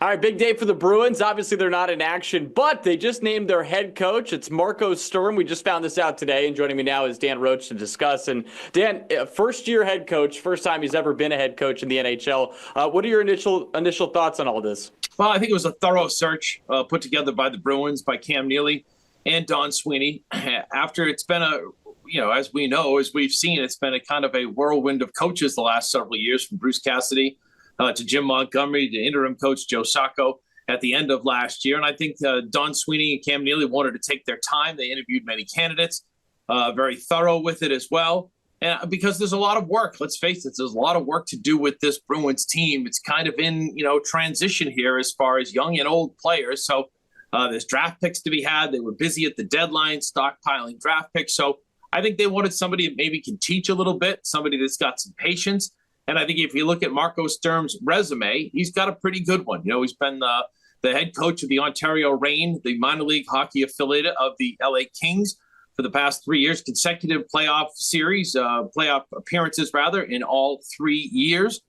All right, big day for the Bruins. Obviously, they're not in action, but they just named their head coach. It's Marco Sturm. We just found this out today, and joining me now is Dan Roche to discuss. And Dan, first-year head coach, first time he's ever been a head coach in the NHL. What are your initial thoughts on all this? Well, I think it was a thorough search put together by the Bruins, by Cam Neely and Don Sweeney. After it's been as we've seen, it's been a kind of a whirlwind of coaches the last several years, from Bruce Cassidy to Jim Montgomery to interim coach Joe Sacco at the end of last year. And I think Don Sweeney and Cam Neely wanted to take their time. They interviewed many candidates, very thorough with it as well. And because there's a lot of work, let's face it, there's a lot of work to do with this Bruins team. It's kind of in, transition here as far as young and old players. So there's draft picks to be had. They were busy at the deadline, stockpiling draft picks. So I think they wanted somebody that maybe can teach a little bit, somebody that's got some patience. And I think if you look at Marco Sturm's resume, he's got a pretty good one. He's been the head coach of the Ontario Reign, the minor league hockey affiliate of the LA Kings, for the past 3 years, consecutive playoff appearances in all 3 years,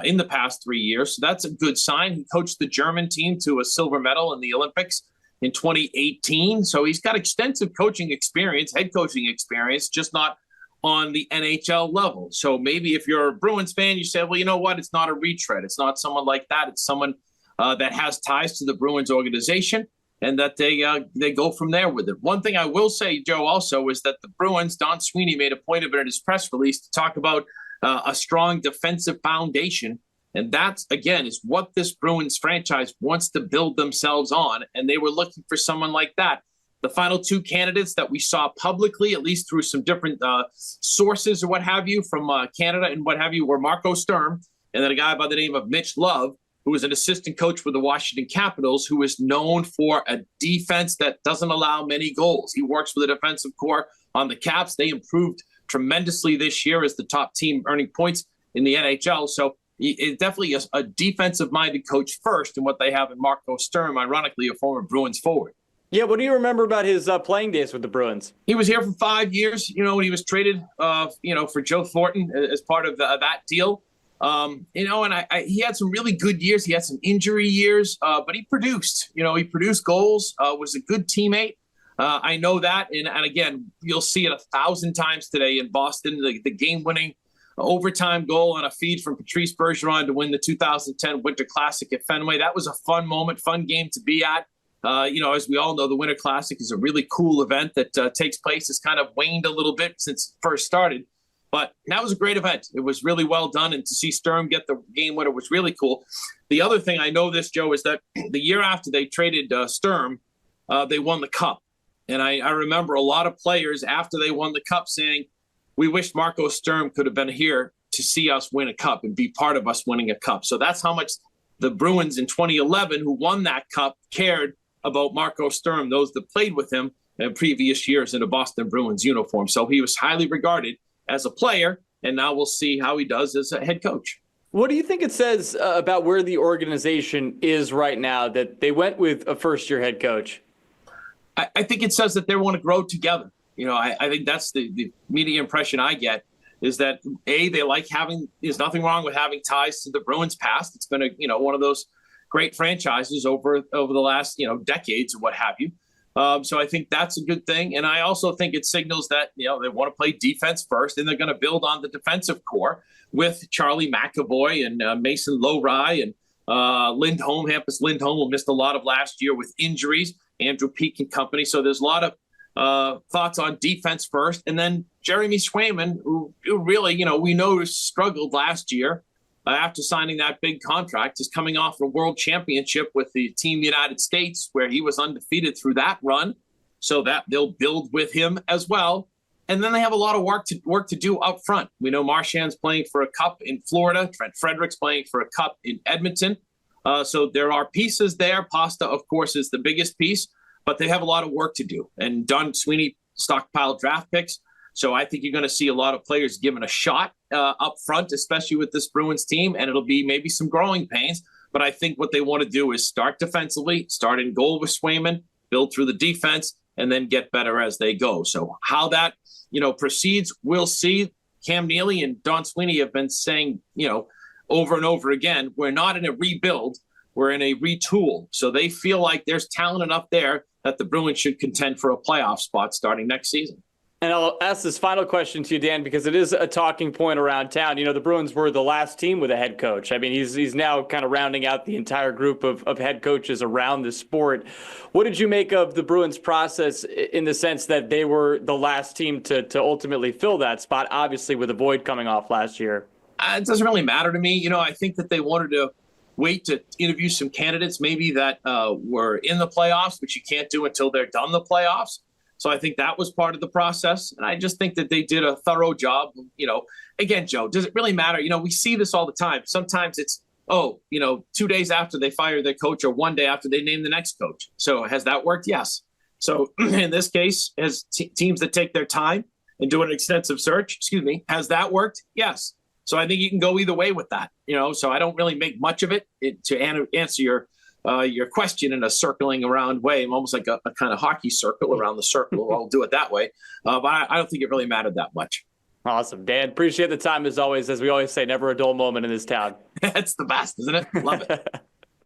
in the past 3 years. So that's a good sign. He coached the German team to a silver medal in the Olympics in 2018. So he's got extensive coaching experience, head coaching experience, just not on the NHL level. So maybe if you're a Bruins fan, you say, well, you know what? It's not a retread. It's not someone like that. It's someone that has ties to the Bruins organization, and that they go from there with it. One thing I will say, Joe, also is that the Bruins, Don Sweeney made a point of it in his press release to talk about a strong defensive foundation. And that, again, is what this Bruins franchise wants to build themselves on. And they were looking for someone like that. The final two candidates that we saw publicly, at least through some different sources or what have you from Canada and what have you, were Marco Sturm and then a guy by the name of Mitch Love, who was an assistant coach for the Washington Capitals, who is known for a defense that doesn't allow many goals. He works with the defensive core on the Caps. They improved tremendously this year as the top team earning points in the NHL. So it definitely is a defensive-minded coach first, and what they have in Marco Sturm, ironically, a former Bruins forward. Yeah, what do you remember about his playing days with the Bruins? He was here for 5 years, when he was traded, for Joe Thornton as part of that deal. He had some really good years. He had some injury years, but he produced. He produced goals, was a good teammate. I know that. And again, you'll see it 1,000 times today in Boston, the game-winning overtime goal on a feed from Patrice Bergeron to win the 2010 Winter Classic at Fenway. That was a fun moment, fun game to be at. As we all know, the Winter Classic is a really cool event that takes place. It's kind of waned a little bit since it first started. But that was a great event. It was really well done. And to see Sturm get the game winner was really cool. The other thing I know this, Joe, is that the year after they traded Sturm, they won the Cup. And I remember a lot of players after they won the Cup saying, we wish Marco Sturm could have been here to see us win a Cup and be part of us winning a Cup. So that's how much the Bruins in 2011, who won that Cup, cared about Marco Sturm, those that played with him in previous years in a Boston Bruins uniform. So he was highly regarded as a player, and now we'll see how he does as a head coach. What do you think it says about where the organization is right now that they went with a first-year head coach? I think it says that they want to grow together. I think that's the media impression I get, is that, A, they like there's nothing wrong with having ties to the Bruins past. It's been one of those great franchises over the last, decades or what have you. So I think that's a good thing. And I also think it signals that, they want to play defense first, and they're going to build on the defensive core with Charlie McAvoy and Mason Lowry and Lindholm, Hampus Lindholm, who missed a lot of last year with injuries, Andrew Peeke and company. So there's a lot of thoughts on defense first. And then Jeremy Swayman, who really, we know struggled last year after signing that big contract, is coming off a world championship with the Team United States, where he was undefeated through that run. So that they'll build with him as well. And then they have a lot of work to do up front. We know Marchand's playing for a Cup in Florida. Trent Frederick's playing for a Cup in Edmonton. So there are pieces there. Pasta, of course, is the biggest piece, but they have a lot of work to do. And Don Sweeney stockpiled draft picks. So I think you're going to see a lot of players given a shot up front, especially with this Bruins team, and it'll be maybe some growing pains. But I think what they want to do is start defensively, start in goal with Swayman, build through the defense, and then get better as they go. So how that proceeds, we'll see. Cam Neely and Don Sweeney have been saying, over and over again, we're not in a rebuild. we're in a retool. So they feel like there's talent enough there that the Bruins should contend for a playoff spot starting next season. And I'll ask this final question to you, Dan, because it is a talking point around town. You know, the Bruins were the last team with a head coach. I mean, he's now kind of rounding out the entire group of head coaches around the sport. What did you make of the Bruins process in the sense that they were the last team to ultimately fill that spot, obviously with a void coming off last year? It doesn't really matter to me. You know, I think that they wanted to wait to interview some candidates maybe that were in the playoffs, which you can't do until they're done the playoffs. So I think that was part of the process. And I just think that they did a thorough job. You know, again, Joe, does it really matter? You know, we see this all the time. Sometimes it's, 2 days after they fire their coach or 1 day after they name the next coach. So has that worked? Yes. So in this case, as teams that take their time and do an extensive search, has that worked? Yes. So I think you can go either way with that. You know, so I don't really make much of it to answer your question in a circling around way, almost like a kind of hockey circle around the circle. I'll do it that way. But I don't think it really mattered that much. Awesome, Dan. Appreciate the time as always. As we always say, never a dull moment in this town. It's the best, isn't it? Love it.